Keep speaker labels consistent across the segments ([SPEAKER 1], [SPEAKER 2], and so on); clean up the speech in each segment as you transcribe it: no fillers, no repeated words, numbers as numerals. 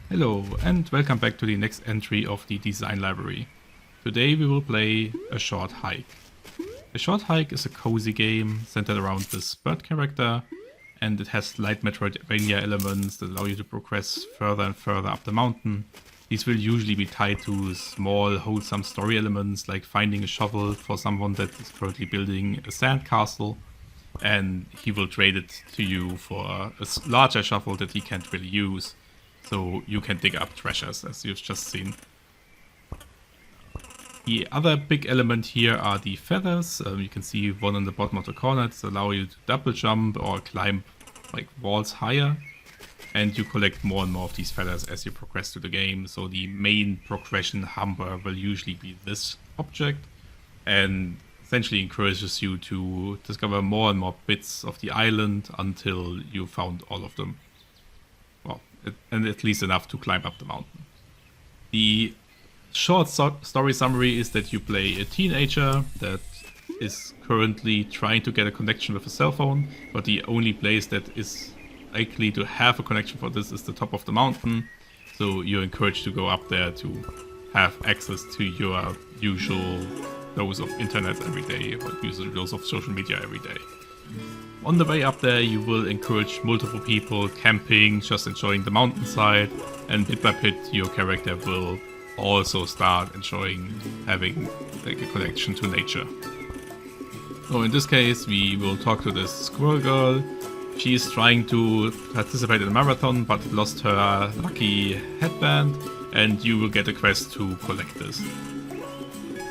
[SPEAKER 1] Hello and welcome back to the next entry of the design library. Today we will play A Short Hike. A Short Hike is a cozy game centered around this bird character, and it has light Metroidvania elements that allow you to progress further and further up the mountain. These will usually be tied to small, wholesome story elements like finding a shovel for someone that is currently building a sand castle, and he will trade it to you for a larger shovel that he can't really use. So you can dig up treasures, as you've just seen. The other big element here are the feathers. You can see one on the bottom of the corner. It's allow you to double jump or climb like walls higher. And you collect more and more of these feathers as you progress through the game. So the main progression humber will usually be this object. And essentially encourages you to discover more and more bits of the island until you found all of them. And at least enough to climb up the mountain. The short story summary is that you play a teenager that is currently trying to get a connection with a cell phone, but the only place that is likely to have a connection for this is the top of the mountain. So you're encouraged to go up there to have access to your usual dose of internet every day, or usual dose of social media every day. On the way up there, you will encourage multiple people camping, just enjoying the mountainside, and bit by bit, your character will also start enjoying having like a connection to nature. So in this case, we will talk to this squirrel girl. She's trying to participate in a marathon, but lost her lucky headband, and you will get a quest to collect this.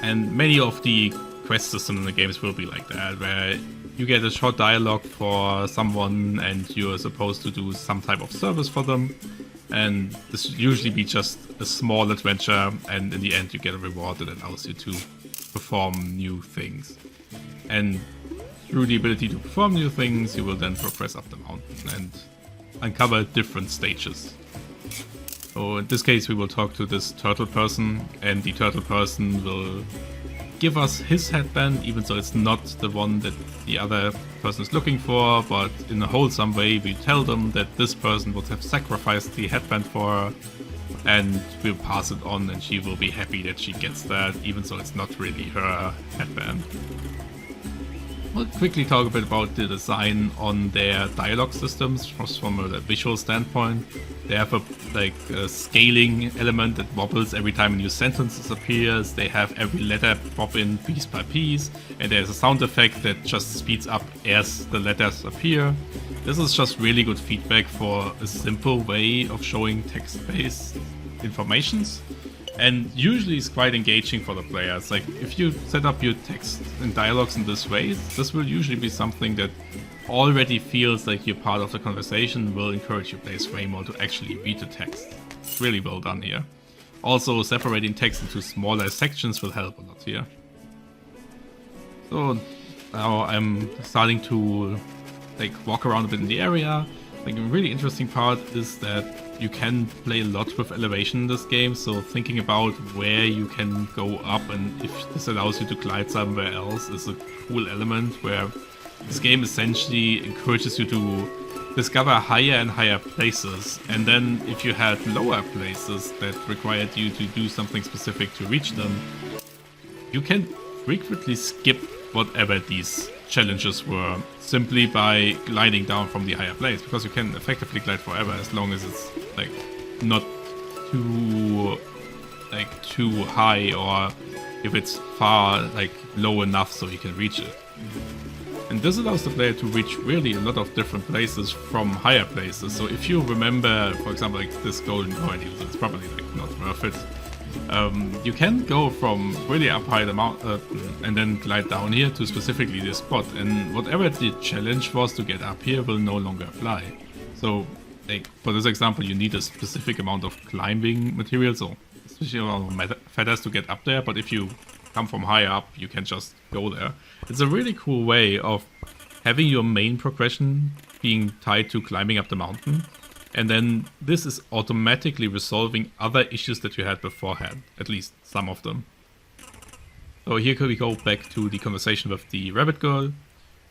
[SPEAKER 1] And many of the quest systems in the games will be like that, where you get a short dialogue for someone and you're supposed to do some type of service for them. And this will usually be just a small adventure, and in the end you get a reward that allows you to perform new things. And through the ability to perform new things, you will then progress up the mountain and uncover different stages. So in this case we will talk to this turtle person, and the turtle person will give us his headband, even though it's not the one that the other person is looking for, but in a wholesome way we tell them that this person would have sacrificed the headband for her, and we'll pass it on, and she will be happy that she gets that, even though it's not really her headband. We'll quickly talk a bit about the design on their dialogue systems from a visual standpoint. They have a scaling element that wobbles every time a new sentence appears. They have every letter pop in piece by piece, and there's a sound effect that just speeds up as the letters appear. This is just really good feedback for a simple way of showing text-based informations. And usually it's quite engaging for the players. Like, if you set up your text and dialogues in this way, this will usually be something that already feels like you're part of the conversation, will encourage your players way more to actually read the text. It's really well done here. Also, separating text into smaller sections will help a lot here. So now I'm starting to walk around a bit in the area. A really interesting part is that you can play a lot with elevation in this game, so thinking about where you can go up and if this allows you to glide somewhere else is a cool element, where this game essentially encourages you to discover higher and higher places, and then if you had lower places that required you to do something specific to reach them, you can frequently skip whatever these challenges were simply by gliding down from the higher place, because you can effectively glide forever as long as it's not too high, or if it's far low enough so you can reach it. And this allows the player to reach really a lot of different places from higher places. So if you remember, for example, this golden coin, it's probably not worth it. You can go from really up high the mountain and then glide down here to specifically this spot, and whatever the challenge was to get up here will no longer apply. So for this example, you need a specific amount of climbing material, so especially around feathers to get up there, but if you come from higher up, you can just go there. It's a really cool way of having your main progression being tied to climbing up the mountain, and then this is automatically resolving other issues that you had beforehand, at least some of them. So here we go back to the conversation with the rabbit girl,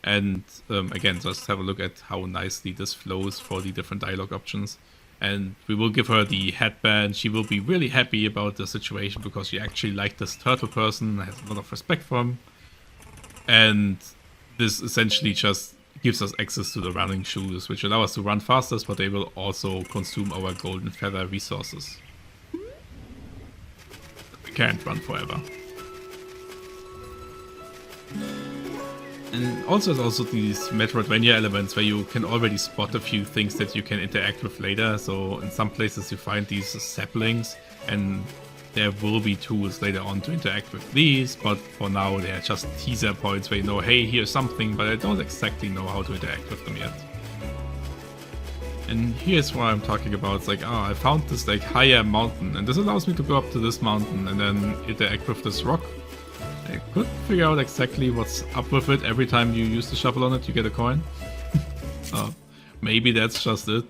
[SPEAKER 1] and again, just have a look at how nicely this flows for the different dialogue options. And we will give her the headband. She will be really happy about the situation because she actually liked this turtle person, has a lot of respect for him. And this essentially just gives us access to the running shoes, which allow us to run faster, but they will also consume our golden feather resources. We can't run forever. And also there's also these Metroidvania elements where you can already spot a few things that you can interact with later. So in some places you find these saplings, and there will be tools later on to interact with these, but for now they are just teaser points where you know, hey, here's something, but I don't exactly know how to interact with them yet. And here's what I'm talking about. It's like, oh, I found this like higher mountain, and this allows me to go up to this mountain and then interact with this rock. I couldn't figure out exactly what's up with it. Every time you use the shovel on it, you get a coin. Maybe that's just it.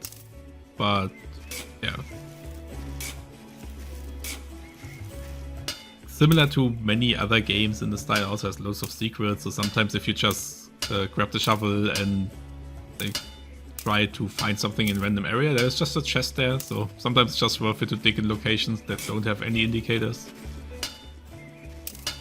[SPEAKER 1] But, yeah. Similar to many other games in the style, also has loads of secrets. So sometimes if you just grab the shovel and like, try to find something in a random area, there's just a chest there. So sometimes it's just worth it to dig in locations that don't have any indicators.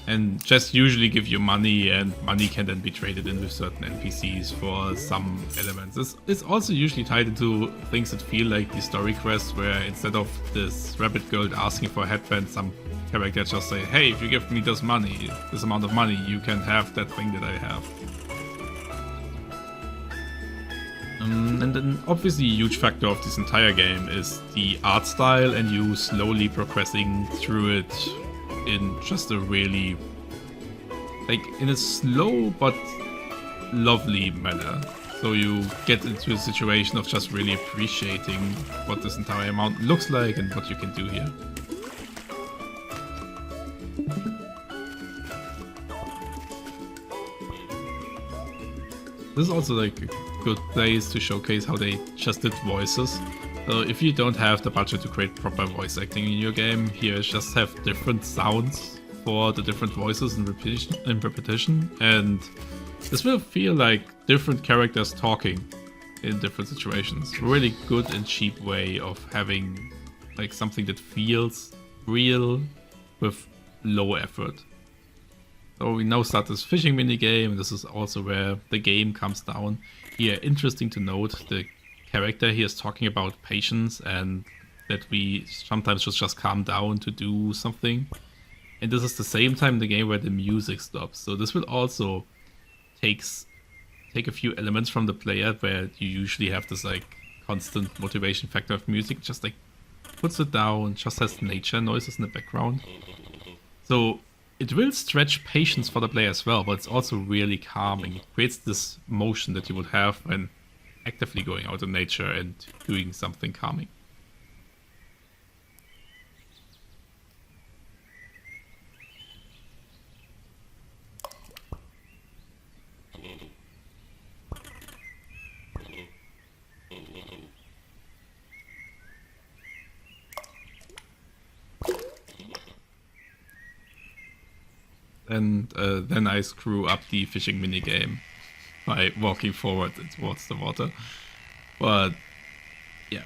[SPEAKER 1] And chests usually give you money, and money can then be traded in with certain NPCs for some elements. It's also usually tied into things that feel like the story quests, where instead of this rabbit girl asking for a headband, some character just say, hey, if you give me this money, this amount of money, you can have that thing that I have. And then obviously a huge factor of this entire game is the art style, and you slowly progressing through it in just a really, like, in a slow but lovely manner. So you get into a situation of just really appreciating what this entire mountain looks like and what you can do here. This is also like a good place to showcase how they just did voices. So if you don't have the budget to create proper voice acting in your game, here just have different sounds for the different voices in repetition, and this will feel like different characters talking in different situations. Really good and cheap way of having like something that feels real with low effort. So we now start this fishing minigame, and this is also where the game comes down. Here, interesting to note, the character here is talking about patience and that we sometimes should just calm down to do something. And this is the same time in the game where the music stops. So this will also take a few elements from the player, where you usually have this like constant motivation factor of music, just like puts it down, just has nature noises in the background. So it will stretch patience for the player as well, but it's also really calming. It creates this motion that you would have when actively going out in nature and doing something calming. And then I screw up the fishing minigame by walking forward towards the water. But yeah,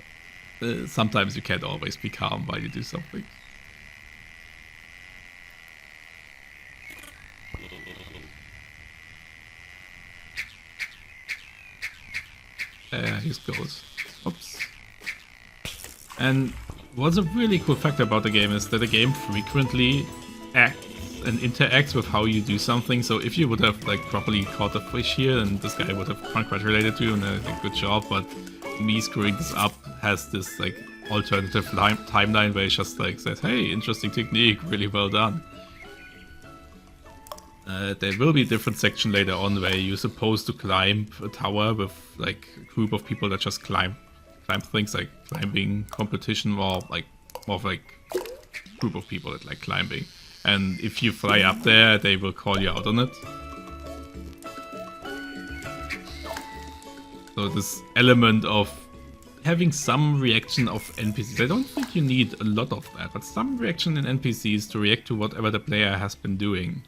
[SPEAKER 1] sometimes you can't always be calm while you do something. Here goes. Oops. And what's a really cool factor about the game is that the game frequently acts and interacts with how you do something. So if you would have like properly caught a fish here, and this guy would have congratulated you and a good job, but me screwing this up has this like alternative timeline where it just like says, hey, interesting technique, really well done. There will be a different section later on where you're supposed to climb a tower with like a group of people that just climb things, like climbing competition, or like more of like a group of people that like climbing. And if you fly up there, they will call you out on it. So this element of having some reaction of NPCs, I don't think you need a lot of that, but some reaction in NPCs to react to whatever the player has been doing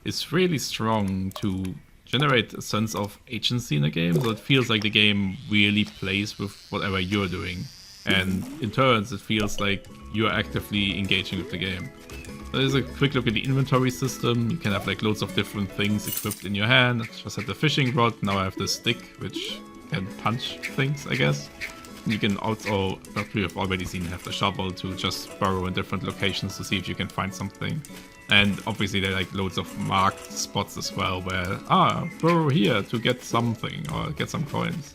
[SPEAKER 1] is really strong to generate a sense of agency in a game, so it feels like the game really plays with whatever you're doing. and in turns it feels like you're actively engaging with the game. There's a quick look at the inventory system. You can have like loads of different things equipped in your hand. I just had the fishing rod, now I have the stick, which can punch things, I guess. You can also, what we have already seen, have the shovel to just burrow in different locations to see if you can find something. And obviously there are like loads of marked spots as well where, burrow here to get something or get some coins.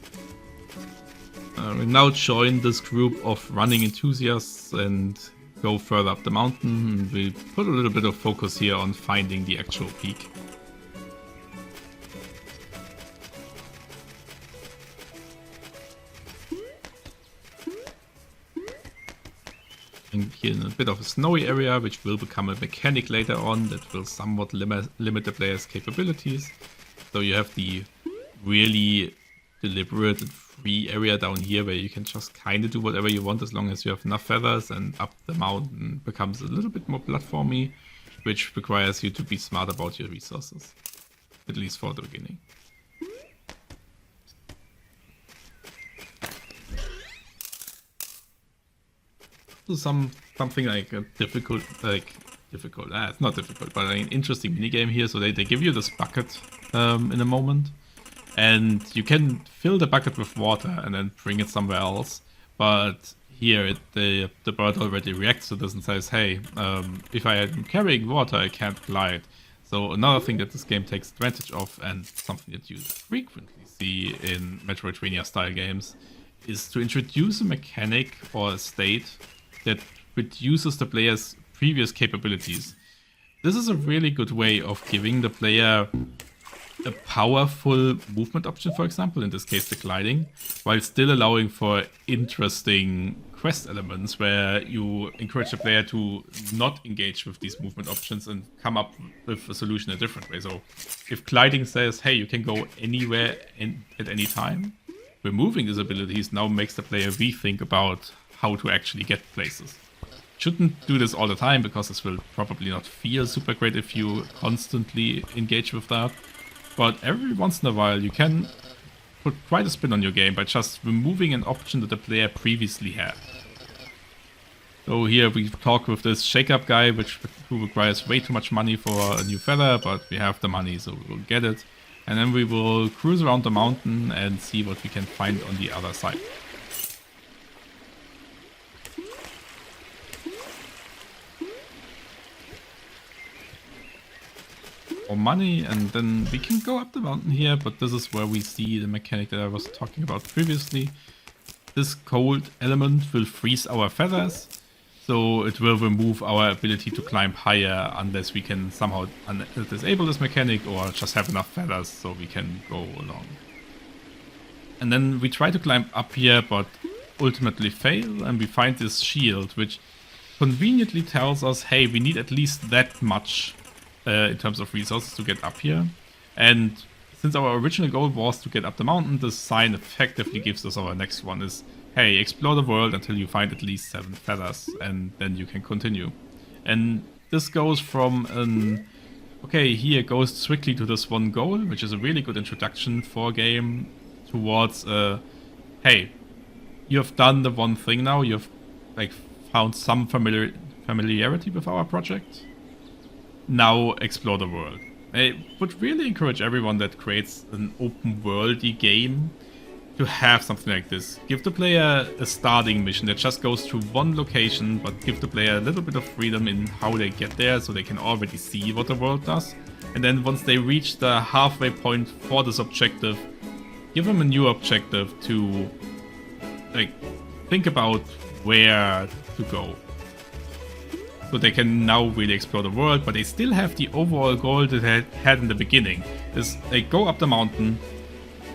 [SPEAKER 1] We now join this group of running enthusiasts and go further up the mountain. We put a little bit of focus here on finding the actual peak. And here in a bit of a snowy area, which will become a mechanic later on that will somewhat limit the player's capabilities. So you have the really deliberate and free area down here where you can just kind of do whatever you want as long as you have enough feathers, and up the mountain becomes a little bit more platformy, which requires you to be smart about your resources, at least for the beginning. So something like a difficult, it's not difficult, but an interesting minigame here. So they give you this bucket in a moment. And you can fill the bucket with water and then bring it somewhere else. But here the bird already reacts to this and says, hey, if I am carrying water, I can't glide. So another thing that this game takes advantage of, and something that you frequently see in Metroidvania style games, is to introduce a mechanic or a state that reduces the player's previous capabilities. This is a really good way of giving the player a powerful movement option, for example, in this case the gliding, while still allowing for interesting quest elements where you encourage the player to not engage with these movement options and come up with a solution a different way. So if gliding says, hey, you can go anywhere at any time, removing these abilities now makes the player rethink about how to actually get places. Shouldn't do this all the time because this will probably not feel super great if you constantly engage with that. But every once in a while you can put quite a spin on your game by just removing an option that the player previously had. So here we talk with this shake-up guy, who requires way too much money for a new feather, but we have the money, so we'll get it. And then we will cruise around the mountain and see what we can find on the other side. More money, and then we can go up the mountain here, but this is where we see the mechanic that I was talking about previously. This cold element will freeze our feathers, so it will remove our ability to climb higher unless we can somehow disable this mechanic or just have enough feathers so we can go along. And then we try to climb up here, but ultimately fail, and we find this shield, which conveniently tells us, hey, we need at least that much in terms of resources to get up here. And since our original goal was to get up the mountain, this sign effectively gives us our next one is, hey, explore the world until you find at least 7 feathers, and then you can continue. And this goes from okay, here goes strictly to this one goal, which is a really good introduction for a game, towards hey, you have done the one thing now, you've like found some familiarity with our project. Now explore the world. I would really encourage everyone that creates an open worldy game to have something like this. Give the player a starting mission that just goes to one location, but give the player a little bit of freedom in how they get there so they can already see what the world does. And then once they reach the halfway point for this objective, give them a new objective to like think about where to go. So they can now really explore the world, but they still have the overall goal that they had in the beginning. Is they go up the mountain.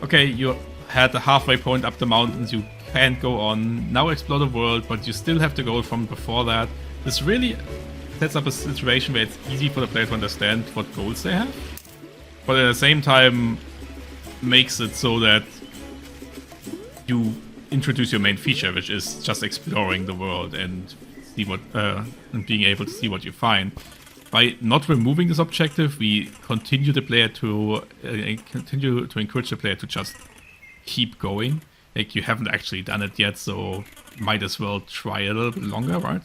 [SPEAKER 1] Okay, you had the halfway point up the mountains, you can't go on. Now explore the world, but you still have the goal from before that. This really sets up a situation where it's easy for the player to understand what goals they have, but at the same time makes it so that you introduce your main feature, which is just exploring the world and see what and being able to see what you find. By not removing this objective, we continue to encourage the player to just keep going, like you haven't actually done it yet, so might as well try a little bit longer, right?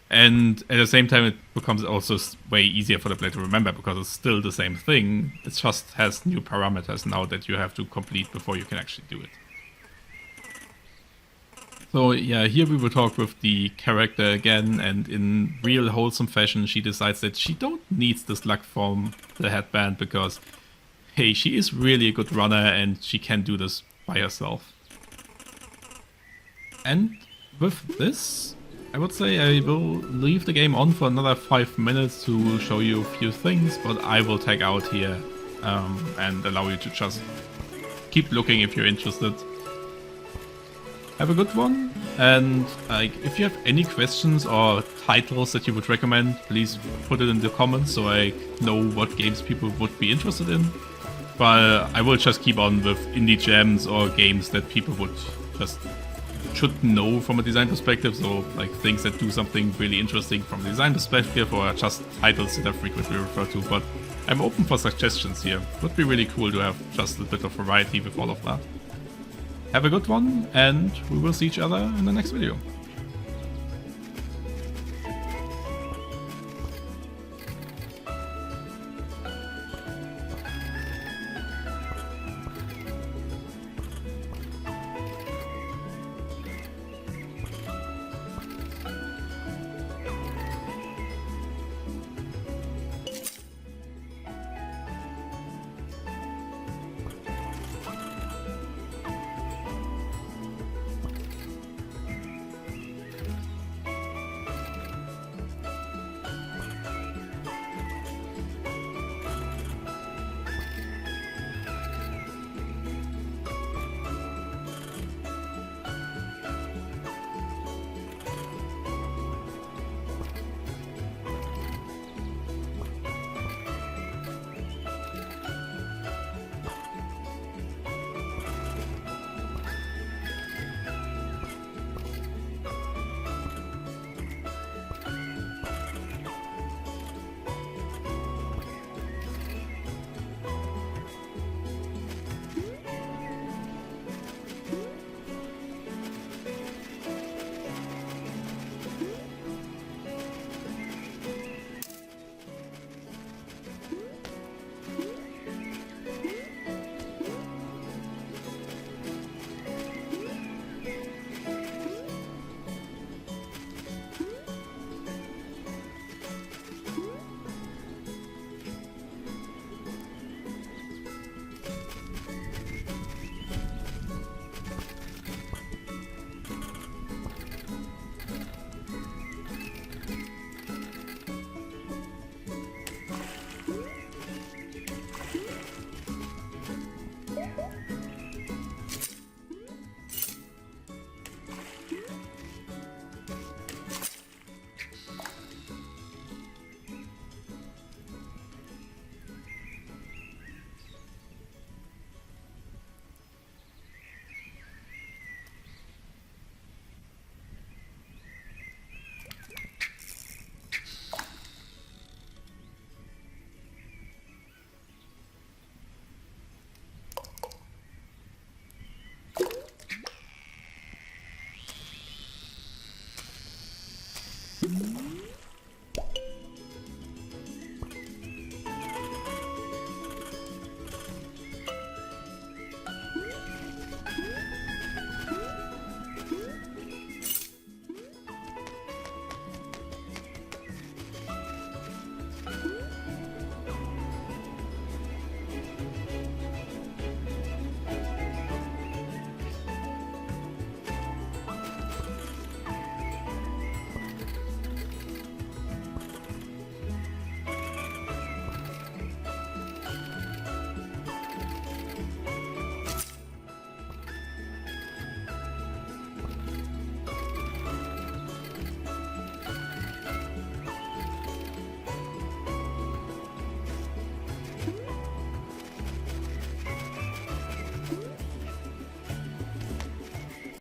[SPEAKER 1] And at the same time, it becomes also way easier for the player to remember because it's still the same thing. It just has new parameters now that you have to complete before you can actually do it. So yeah, here we will talk with the character again, and in real wholesome fashion, she decides that she don't need this luck from the headband because, hey, she is really a good runner and she can do this by herself. And with this, I would say I will leave the game on for another 5 minutes to show you a few things, but I will tag out here and allow you to just keep looking if you're interested. Have a good one, and if you have any questions or titles that you would recommend, please put it in the comments so I know what games people would be interested in. But I will just keep on with indie gems or games that people should know from a design perspective, so like things that do something really interesting from a design perspective, or just titles that I frequently refer to. But I'm open for suggestions here. Would be really cool to have just a bit of variety with all of that. Have a good one, and we will see each other in the next video.